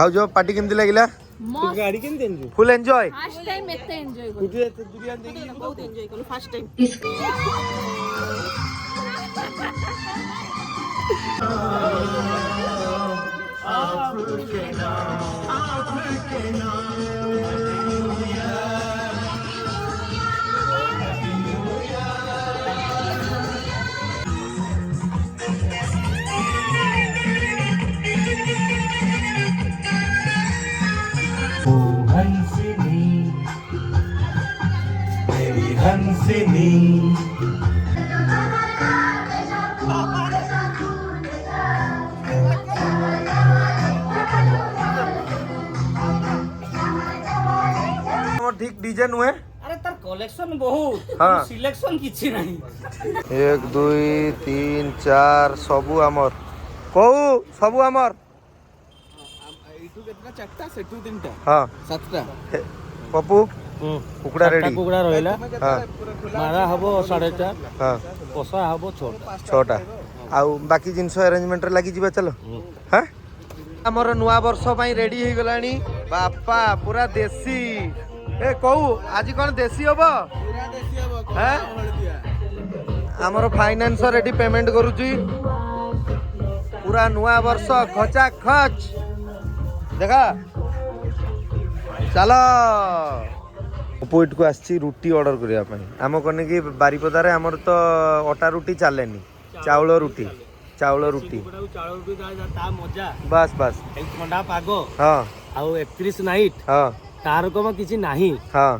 ଆଉ जो पार्टी केमती लागिला गाड़ी केमती enjoy full enjoy first time एते एंजॉय कुछ दुनिया देखी बहुत एंजॉय करो फर्स्ट टाइम हंसनी ठीक डीजे नुहे अरे तार कलेक्शन बहुत हाँ सिलेक्शन किछि नहीं 1 2 3 4 सबु आमर कहू सबु आमर एटू केतना चारटा सेटू तीनटा हां सातटा पप्पू कुकड़ा रेडी कुकड़ा रहला हां मारा हबो 4.5 हां पोसा हबो 6टा आउ बाकी जिंस अरेंजमेंट रे लागि जिबा चलो हां हमर नुवा वर्ष पई रेडी हे गलानी बापा पूरा देसी ए कहू आज कोन देसी होबो पूरा देसी हबो हैं हमर फाइनेंस रेडी पेमेंट करूची पूरा नुवा वर्ष खचा खच देखा चलो पोइट को आछि रुटी ऑर्डर करिया पई हम कने की बारीपदारे हमर तो अटा रुटी चलेनी चावल रुटी चावल रुटी ता मजा बस बस एक ठंडा पागो हां आ 31 नाइट हां तार को किछि नाही हां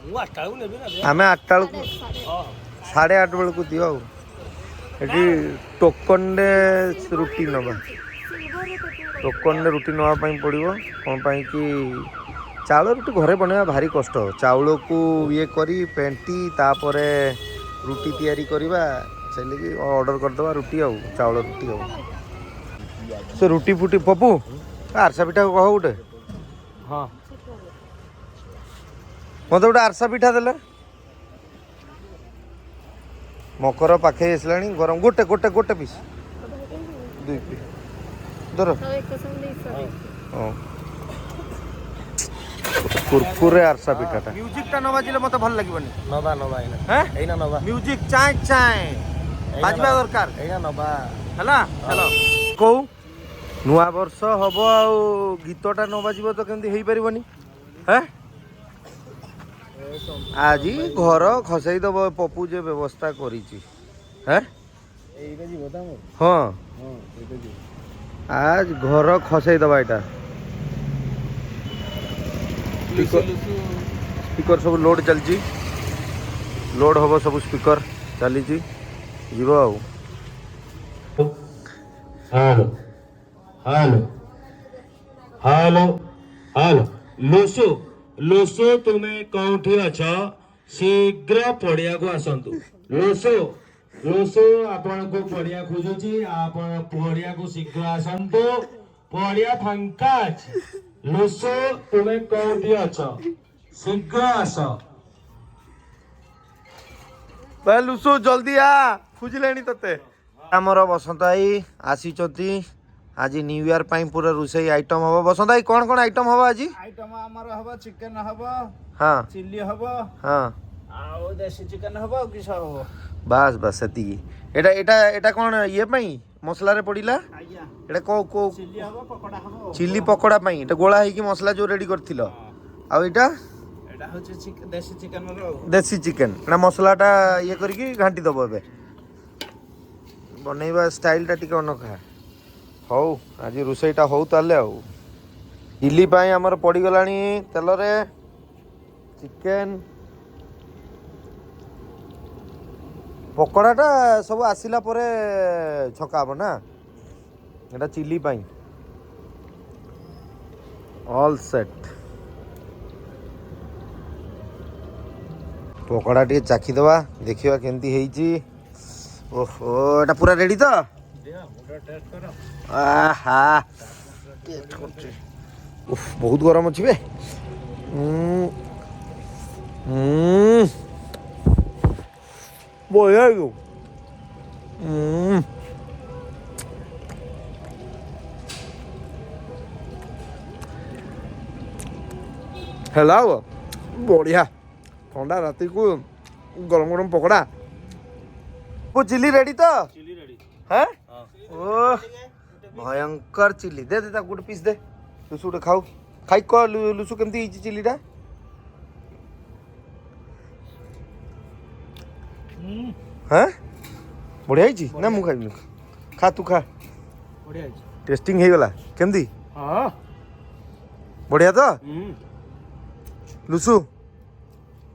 मु आटाळू नेबे ना हमें 8टा 8:30 बेल को दियो एटी टोकन रे रुटी नबा टोकन रे रुटी नवा पई पड़िबो कोन पई की चावल रुटी घरे बनवा भारी कष्ट चावल को ये करी पेंटी तापरे रुटी तैयारी करवा चलिए ऑर्डर कर दवा रुटी आउ चावल रुटी आउ से रुटी फुटी पप्पू आरसा पिठा कह गोटे हां मत गोटे आरसा पिठा देले मकर पाखे आसलानी गरम गोटे गोटे गोटे पीस 2 पीस धर हां कुरकुरे आरसा पिठाटा म्यूजिक टा न बाजिले मते भल लागबनी नबा नबा हैं एना नबा म्यूजिक चाय चाय बाजबा दरकार एना नबा हला चलो को नुआ वर्ष हबो आ गीतटा न बाजिबो तो केमती हेई परिबनी हैं आज घर खसई दब पप्पू जे व्यवस्था करिछि हैं एइबे जीवो ता मोर हां हां एइबे जी आज घर खसई दबा एटा स्पीकर सब लोड चलची लोड हम सब स्पीकर चली जीव आउ हेलो हेलो हेलो हेलो लोसो लोसो तुम्हें कौठी अछ शीघ्र पड़िया को आसंतु लोसो लोसो आपण को पड़िया खोजुची आपण पड़िया को शीघ्र आसंतु पड़िया फांका अछि लोसो तुम्हें कौठी अछ शीघ्र आस भाई लुसु जल्दी आ खोजिलेनी तते हमर बसंत आई आसी चती आज न्यू ईयर पाई पूरा रोसई आइटम हबो बसंत आई कौन आइटम हबो आज आइटम हमर हबो चिकन हबो हां चिल्ली हबो हां आ देसी चिकन हबो कि सब हबो बस बस सेती एटा एटा एटा कौन ये पाई मसला रे पड़िला आज्ञा एटा को को चिल्ली हबो पकोड़ा हबो चिल्ली पकोड़ा पाई एटा गोला है कि मसला जो रेडी करथिलो आ एटा एटा होचे देसी चिकन रो देसी चिकन एटा मसलाटा ये करके घांटी दबो बे बनैबा स्टाइल टा टिके अनखा हौ आज रोसईटा हौ ताले आ इली पाई हमर पड़ी गलानी तेल रे चिकन पकोड़ाटा सब आसिला परे छकाबो ना एटा चिल्ली पाई ऑल सेट पकोड़ा टे चाखी दवा देखिवा केमती हेची ओहो एटा पूरा रेडी तो आहा टेस्ट करछे उफ बहुत गरम अछि बे बोया यो ହେଲା ଆଉ ବଢ଼ିଆ ଥଣ୍ଡା ରାତିକୁ ଗରମ ଗରମ ପକୋଡ଼ା ଚିଲି ରେଡ଼ି ତ হ্যাঁ ও ভয়ঙ্কর চিলি দে দে তাକୁ ଗୋଟେ ପିସ୍ ଦେ ଲୁସୁ ଗୋଟେ ଖାଉ ଖାଇ କହ ଲୁସୁ କେମିତି ହେଇଛି ଚିଲିଟା হ্যাঁ ବଢ଼ିଆ ହେଇଛି ନା ମୁଁ ଖାଇବିନି ଖା ତୁ ଖା ବଢିଆ ହେଇଛି ଟେଷ୍ଟିଂ ହେଇଗଲା କେମିତି ହଁ ବଢ଼ିଆ ତ ଲୁସୁ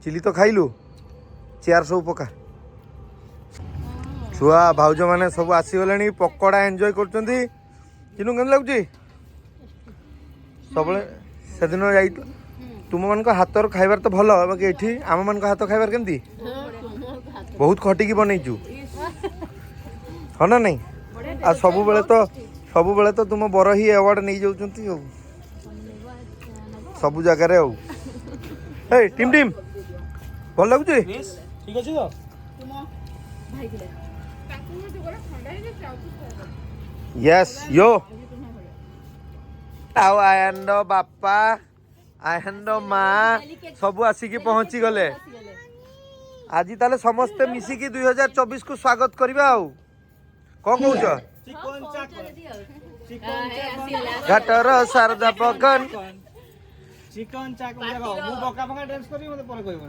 ଚିଲି ତ ଖାଇଲୁ ଚେୟାର ସବୁ ପକା ଛୁଆ ଭାଉଜ ମାନେ ସବୁ ଆସିଗଲେଣି ପକୋଡ଼ା ଏନ୍ଜୟ କରୁଛନ୍ତି କିନ୍ତୁ କେମିତି ଲାଗୁଛି ସବୁବେଳେ ସେଦିନ ଯାଇଥିଲ ତୁମମାନଙ୍କ ହାତର ଖାଇବାର ତ ଭଲ ବାକି ଏଠି ଆମମାନଙ୍କ ହାତ ଖାଇବାର କେମିତି ବହୁତ ଖଟିକି ବନେଇଛୁ ହଁ ନା ନାଇଁ ଆଉ ସବୁବେଳେ ତ ତୁମ ବର ହିଁ ଆୱାର୍ଡ ନେଇଯାଉଛନ୍ତି ଆଉ ସବୁ ଜାଗାରେ ଆଉ ଏ ଟିମ୍ ଟିମ୍ ଭଲ ଲାଗୁଛି ଠିକ ଅଛି ତ ୟେସ୍ ୟୋ ଆଉ ଆୟନ୍ଦ ବାପା ଆୟନ୍ଦ ମା ସବୁ ଆସିକି ପହଞ୍ଚି ଗଲେ ଆଜି ତାହେଲେ ସମସ୍ତେ ମିଶିକି 2024 କୁ ସ୍ୱାଗତ କରିବା ଆଉ କଣ କହୁଛ ଘାଟର ଶାରଦା ପକନ ଚିକନ ଚାକ ମୁଁ ବକା ବକା ଡ୍ୟାନ୍ସ କରିବି ମତେ ପରେ କହିବ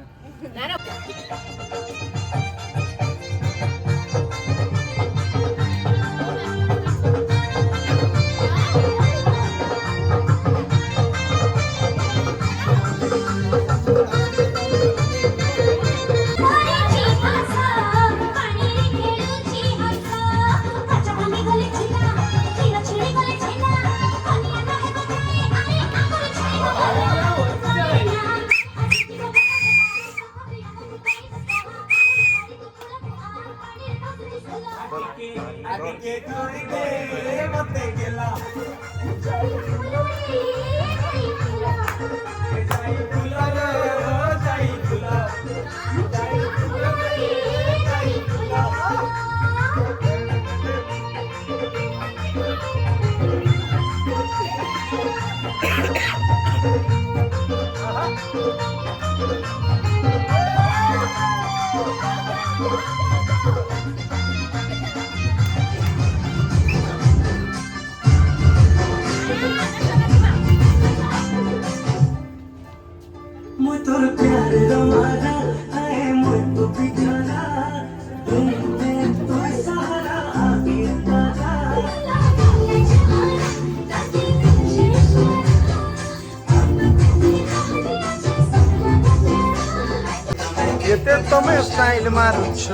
କେତେ ତମେ ଷ୍ଟାଇଲ ମାରୁଛ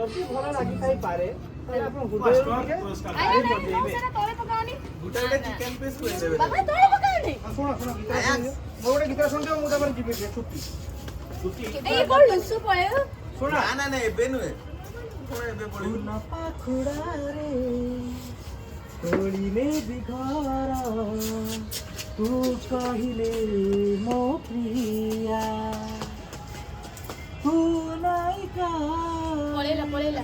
ଯଦି ଭଲ ଲାଗିଥାଇପାରେ ତାହେଲେ ଆପଣ ଗୁଟେ ଚିକେନ ପିସ୍ ଖୁଆଇଦେବେ ଶୁଣ ଶୁଣ ଗୀତ ମୋ ଗୋଟେ ଗୀତ ଶୁଣିଦିଅ ମୁଁ ତାପରେ ଯିବି ଛୁଟି ଶୁଣ ନା ନା ଏବେ ନୁହେଁ ଏବେ ପଡ଼ିବ ପାଖୁଡ଼ାରେ ତୋଳିଲେ ବିଘର ତୁ କହିଲେ ମୋ ପ୍ରିୟା ତୁ ନାଇକା ପଳେଇଲା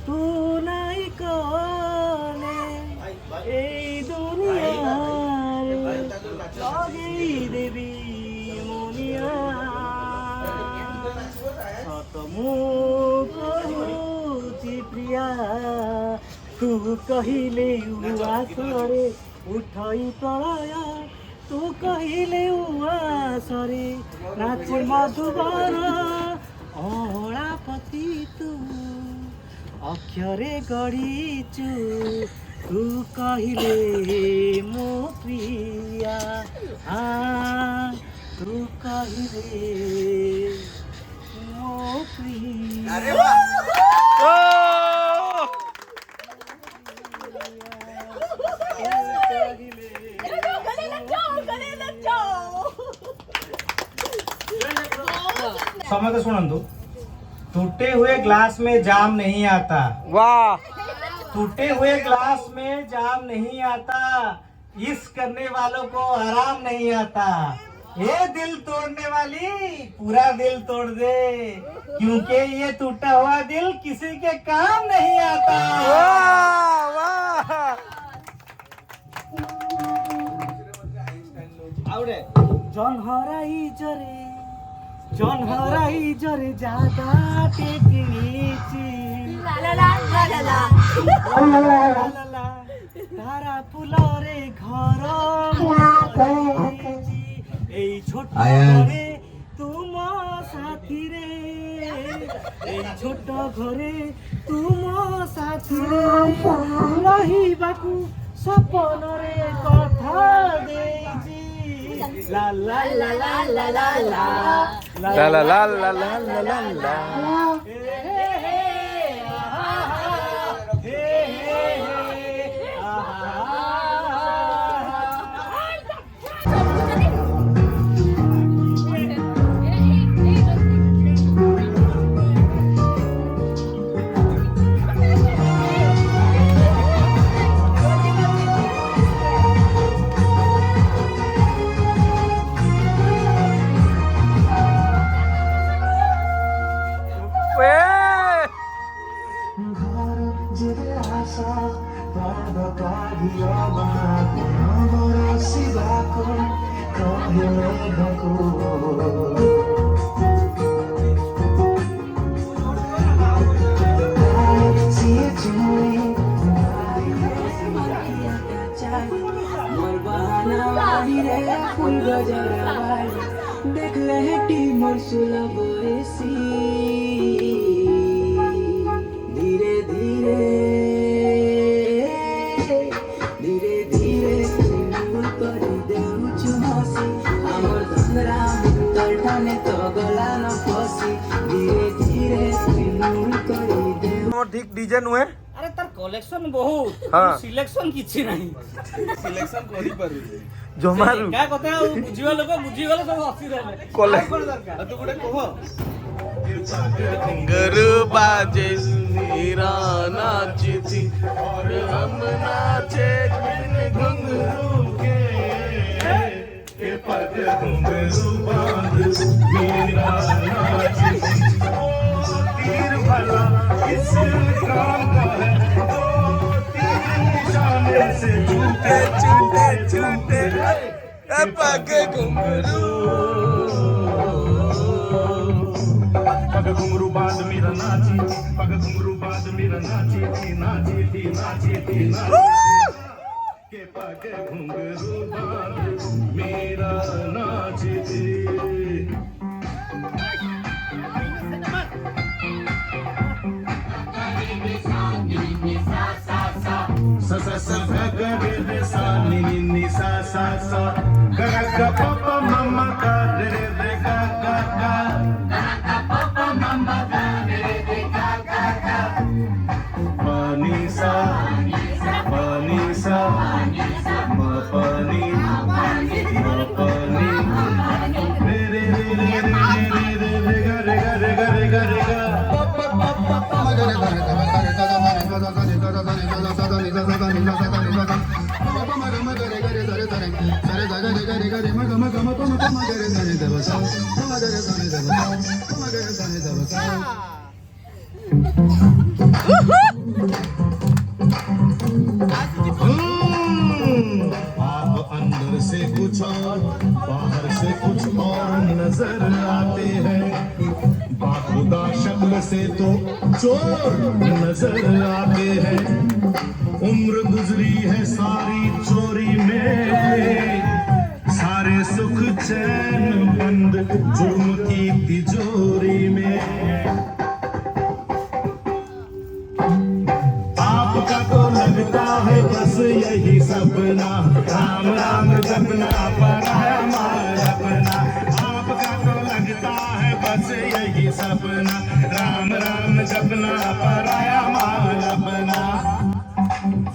ତୁ तू कहिले उआसरे उठई प्रलय तू कहिले उआसरे नाचे मधुबर अलापति तू अक्षरे गढ़ीचु तू कहिले मो प्रिया तू कहिले मो प्रिया समझ सुनंदु टूटे हुए ग्लास में जाम नहीं आता वाह टूटे हुए ग्लास में जाम नहीं आता इस करने वालों को आराम नहीं आता ये दिल तोड़ने वाली पूरा दिल तोड़ दे क्योंकि ये टूटा हुआ दिल किसी के काम नहीं आता वाह वाह जन हराई जरे ज्यादा टेकिची तारा फुलरे घर এই ছোট ঘরে তুম সাথী রে এই ছোট ঘরে তুম সাথী রে রহিবাকু সপনরে কথা দেইছি লা লা লা লা লা লা লা ला ला ला ला ला ला ला देख लहटी मोर सुलभसी धीरे धीरे धीरे धीरे कर देउछु हसी हमर धंधरा तलठाने तो गला न फसी धीरे धीरे कर देउ ठीक डीजे नुहे আরে তার কলেকশন বহুত হ্যাঁ। সিলেকশন কিছু নাই সিলেকশন করি পারুছি জমারু কা কথা ଆଉ ବୁଝିବା ଲୋକ ବୁଝିଗଲେ ସବୁ ହସି ରହିଲେ କଲେ କଣ ଦରକାର ତୁ ଗୋଟେ କହ घुंघरू बाजे हीरा नाची थी और हम नाचे बिन घुंघरू के पग घुंघरू बांध मीरा नाची थी ओ तीर भला किस काम का है ओ तीर निशाने से छूटे छूटे छूटे पग घुंघरू पग घुंघरू बांध मेरा नाची पग घुंघरू बांध मेरा नाची थी नाची थी नाची थी के पग घुंघरू बांध मेरा नाची थी सा सा सा ग ग रे सा नि नि नि सा सा सा ग ग ग प प म म ग रे रे रे ग ग ग पानी सा म पानी रे रे रे रे रे रे रे रे ग रे ग रे ग रे ग आप अंदर से कुछ और बाहर से कुछ और नजर आते हैं बाखुदा शक्ल से तो चोर नजर आते हैं, उम्र गुजरी है सारी चोरी में, सारे सुख चैन बंद जुर्म की तिजोरी में। आपका तो लगता है बस यही सपना, राम राम जपना पराया माल अपना। आपका तो लगता है बस यही सपना, राम राम जपना पराया माल अपना।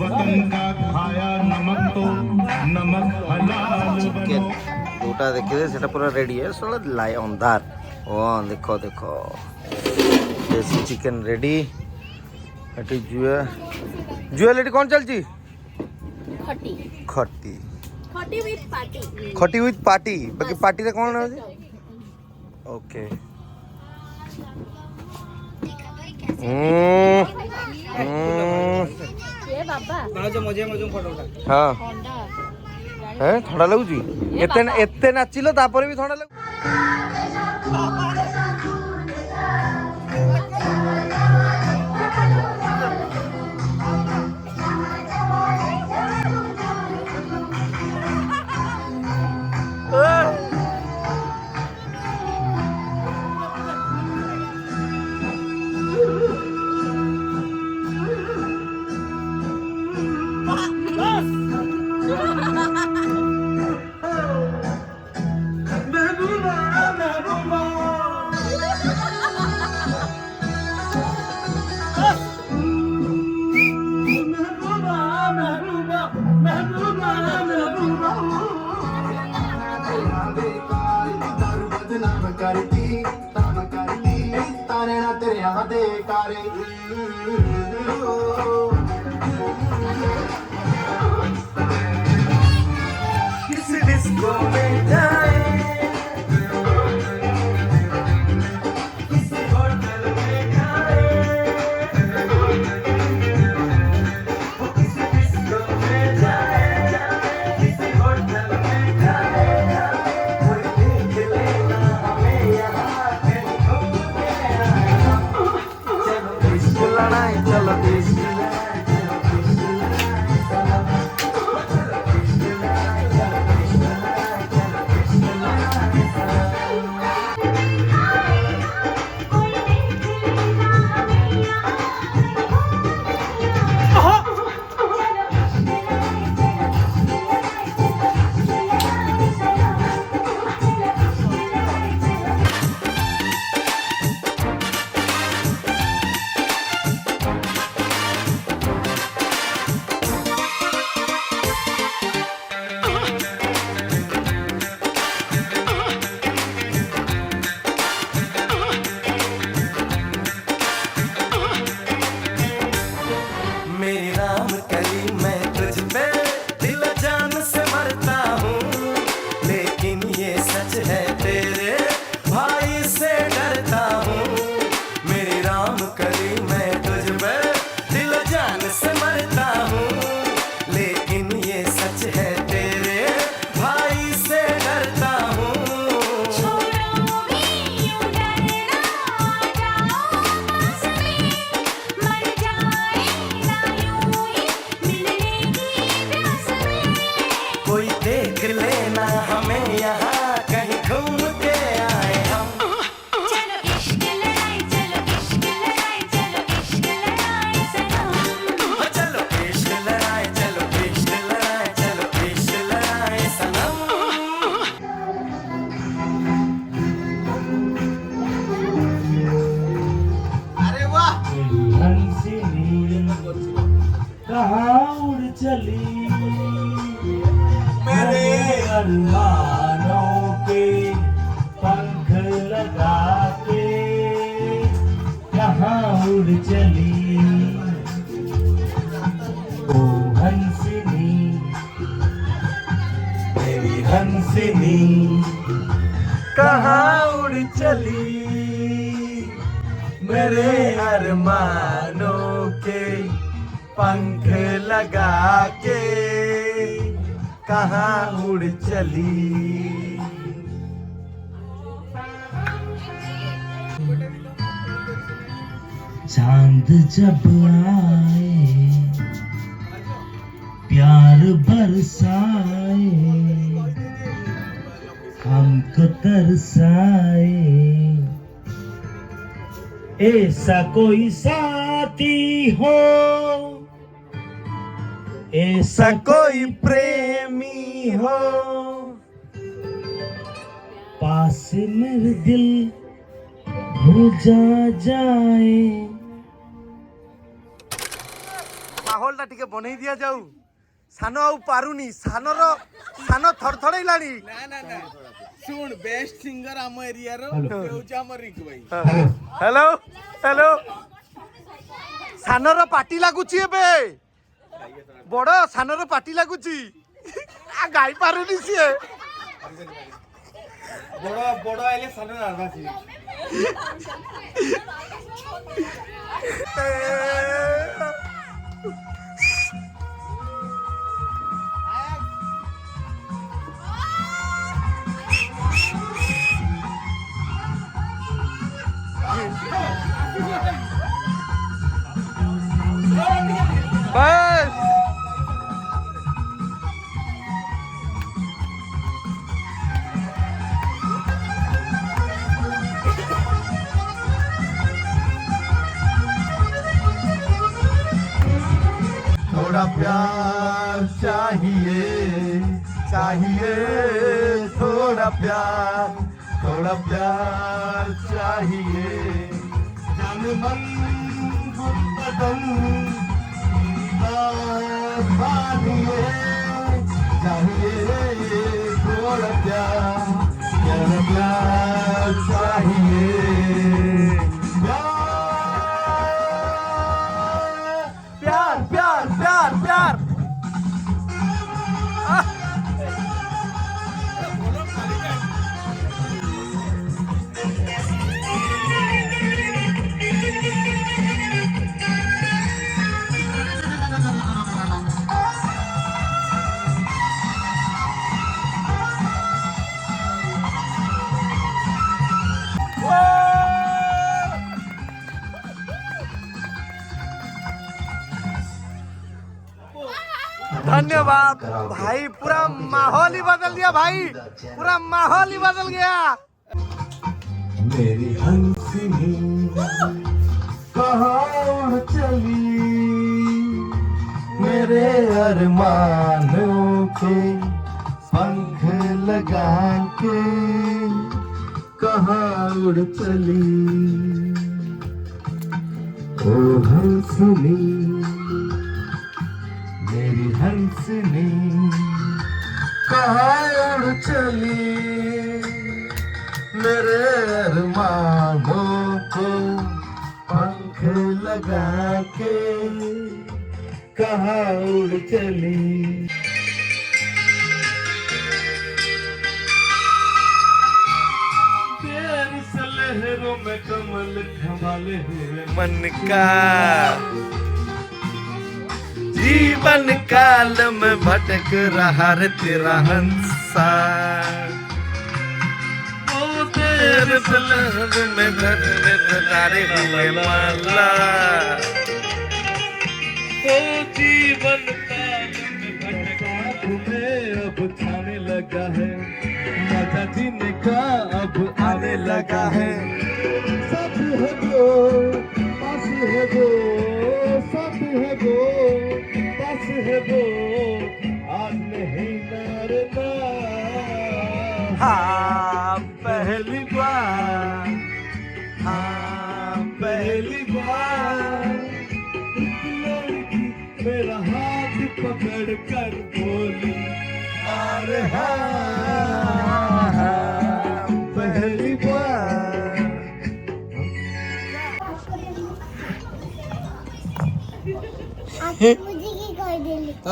वतन का खाया नमक तो नमक हलाल चिकेन बनो। जोटा देखिए सेटा पूरा रेडी है सोला लाई अंधार। ओ देखो देखो देसी चिकेन रेडी। एटी जुएल एटी कौन चलची? खटी खट्टी खटी विथ पार्टी। खटी विथ पार्टी बाकी पार्टी रे कौन है? ओके ये बाबा हाँ ठंडा हैं थोड़ा लगुची एते नाचिलो तापर भी थोड़ा लगु। कहाँ उड़ चली मेरे अरमानों के पंख लगा के कहाँ उड़ चली। चांद जब आए प्यार बरसाए हमको तरसाए ऐसा कोई साथी हो ऐसा कोई प्रेमी हो पास मेरे दिल बुझा जाए माहौल टा बनै दिया जाऊ सानो आउ पारुनी सानर सानो थरथड़ैलानी सुन बेस्ट सिंगर आम एरिया रो हेउची हमर रिंकू भाई हेलो हेलो सानर पार्टी लागुची एबे बड़ सानर पार्टी लागुची आ गाई पारुनी सिए बड़ बड़ आइले सानो नार्भास बस थोड़ा प्यार चाहिए चाहिए थोड़ा प्यार चाहिए जान मन बदन चाहिए थोड़ा प्यार चाहिए प्यार प्यार प्यार प्यार धन्यवाद भाई पूरा माहौल ही बदल दिया भाई पूरा माहौल ही बदल गया मेरी हंसनी कहाँ चली मेरे अरमानों के पंख लगा के कहाँ उड़ चली ओ हंसनी मेरी हंसनी कहाँ उड़ चली मेरे अरमानों को पंख लगा के कहाँ उड़ चली तेरी सलहरों में कमल थमाले हुए मन का जीवन काल में भटक रहा रे तेरा हंसा ओ तेरे सलहर में तारे हुए माला ओ जीवन काल में भटका तुम्हें अब छाने लगा है मजा जीने का अब आने लगा है सब है वो पास है वो सब है वो पास है वो आज नहीं डरना हाँ पहली बार हाँ पहली बार एक लड़की मेरा हाथ पकड़ कर बोली अरे हाँ पहली बार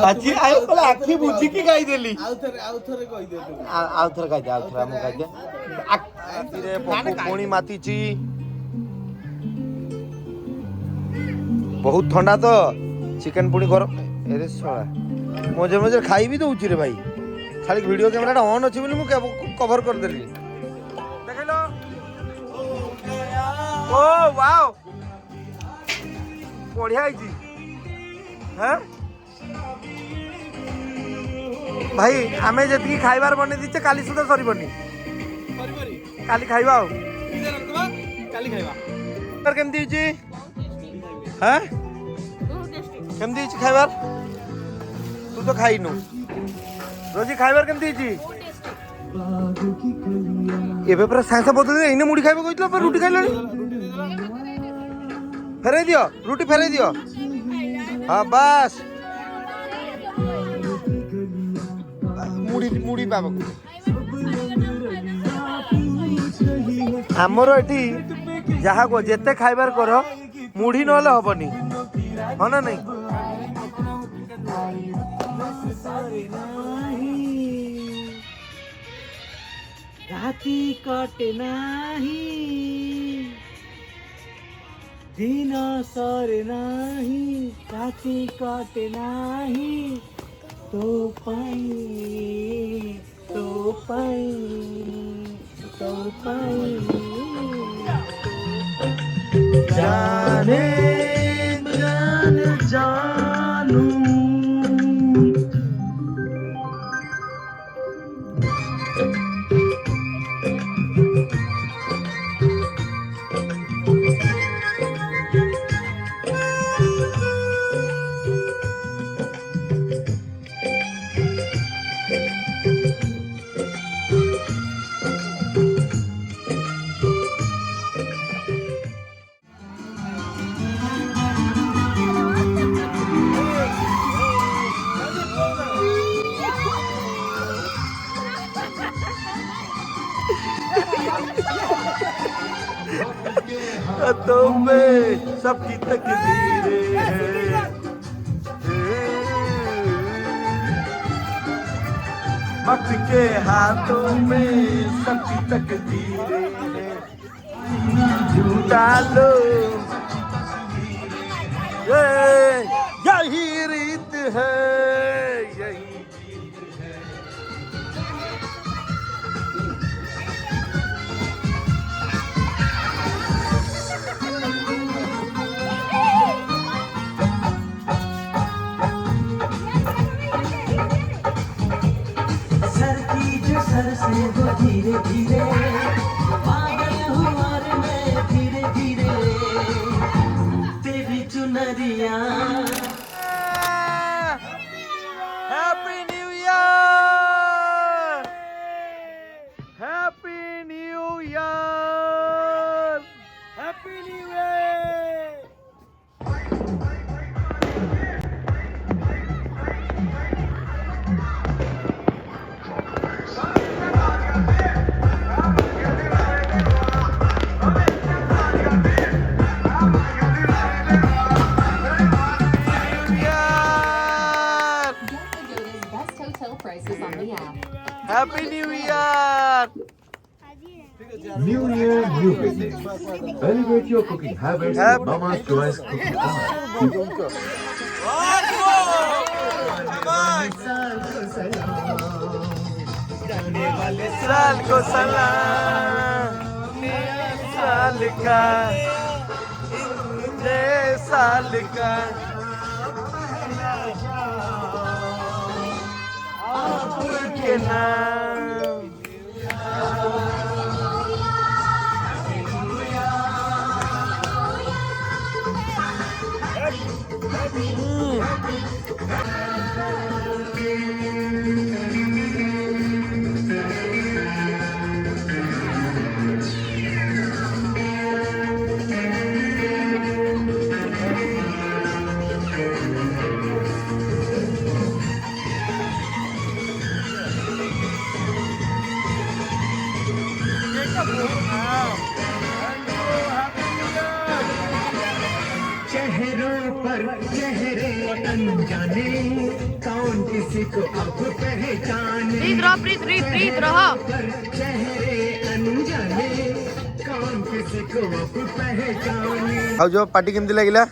ଆଜି ଆଇ କହିଲା ଆଖି ବୁଝିକି ଗାଇ ଦେଲି ଆଉ ଥରେ କହି ଦେ ତୁ ଆଉ ଥରେ ଗାଇଦେ ଆଉ ଥରେ ମୁଁ ଗାଇଦେ ଆଖିରେ ପୁଣି ମାତିଛି ବହୁତ ଥଣ୍ଡା ତ ଚିକେନ ପୁଣି ଗରମ ଏରେ ଶଳା ମଝିରେ ମଝିରେ ଖାଇ ବି ଦଉଛି ରେ ଭାଇ ଖାଲି ଭିଡିଓ କ୍ୟାମେରାଟା ଅନ୍ ଅଛି ବୋଲି ମୁଁ କଭର କରିଦେଲି ଦେଖିଲ ଓ ୱାଓ बढ़िया हाँ भाई आम जी खाइबार बन दीचे काली सुधा सरबनी काली खाइबा केमती हाँ केमती खाइबार तू तो खाइनु रोजी खाइबार केमती एबे पूरा सांसा बदल इने मुड़ी खाइबा कहइतलो पर रोटी खाइलानी फेरे दियो रोटी फेरे दियो हाँ बस मुड़ी मुड़ी पाबो हमर एठी जहा को जेते खाइबार करो मुड़ी नले हबनी हो ना नहीं राती कटे नाही दिन सरे नाही राती कटे नाही तो पाई जाने जानू तो में सबकी तकदीरें हैं वक्त के हाथों में सबकी तकदीरें हैं झूठा लो यही रीत है यही सर से वो धीरे धीरे पागल हुआ रे मैं धीरे धीरे तेरी चुनरिया happy new year happy new year happy new year Best hotel prices on the app. Happy new year New Year, new beginnings. Elevate your cooking habits with Mama's Choice Cooking Oil. साल को सलाम साल का जय साल का आपके नाम चेहरों पर चेहरे अनजाने कौन किसी को अब पहचाने प्रीत रहो पर चेहरे अनजाने कौन किसी को अब पहचाने ଆଉ ଯୋଉ ପାର୍ଟି କେମିତି ଲାଗିଲା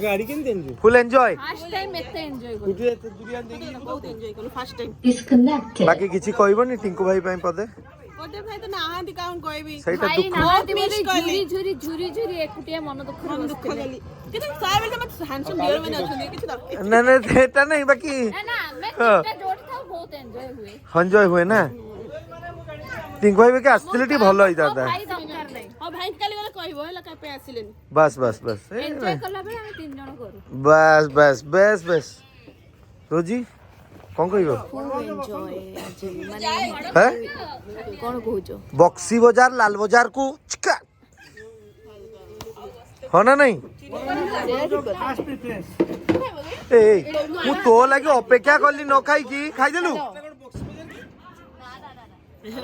ଗାଡି କେମିତି ଏନ୍ଜୟ ଫୁଲ ଏନ୍ଜୟ ଫାର୍ଷ୍ଟ ଟାଇମ୍ ଏତେ ଏନ୍ଜୟ କଲି ଦୁରିଆ ଦେଇକି ବହୁତ ଏନ୍ଜୟ କଲୁ ଫାର୍ଷ୍ଟ ଟାଇମ୍ ବାକି କିଛି କହିବନି ଟିଙ୍କୁ ଭାଇ ପାଇଁ ପଦେ ଗୋଟେ ଭାଇ ତ ନାହାନ୍ତି କାହାକୁ କହିବି ସେଇଟା ଭାଇ ଦୁଃଖ ନାହାନ୍ତି ବୋଲି miss କଲି। ଝୁରି ଏକୁଟିଆ ମନ ଦୁଃଖରେ ମନ ଦୁଃଖ ବସିଥିଲେ। କଲି କିନ୍ତୁ ସାହେବ ତମ ହ୍ୟାଣ୍ଡସମ୍ ଡିଅର ମାନେ ଅଛନ୍ତି କିଛି ଦରକାର ନା ନା ସେଟା ନାହିଁ ବାକି ନା ଆମେ ହଁ। ତିନିଟା ଯୋଉଠି ଥାଉ ବହୁତ ଏନ୍ଜୟ ହୁଏ। ଏନ୍ଜୟ ହୁଏ ନା ତିଙ୍କ ଭାଇ ବାକି ଆସିଥିଲେ ଟିକେ ଭଲ ହେଇଥାନ୍ତା ଭାଇ ଦରକାର ନାହିଁ। ଆଉ ଭାଇଙ୍କୁ କାଲି ଗଲେ କହିବ ହେଲା କାଇଁ ପାଇଁ ଆସିଲେନି ବାସ୍ ବାସ୍ ବାସ୍ ଏନ୍ଜୟ କଲା ବେଳେ ଆମେ 3 ଜଣ କରୁ। ବାସ୍ ବାସ୍ ବେସ୍ ବେସ୍ ରୋଜି କଣ କହିବ ହେ କଣ କହୁଛ? ବକ୍ସି ବଜାର ଲାଲ ବଜାର କୁ ଚିକା ହଁ ନା ନାଇଁ ଏ ମୁଁ ତୋ ଲାଗି ଅପେକ୍ଷା କଲି ନ ଖାଇକି ଖାଇଦେଲୁ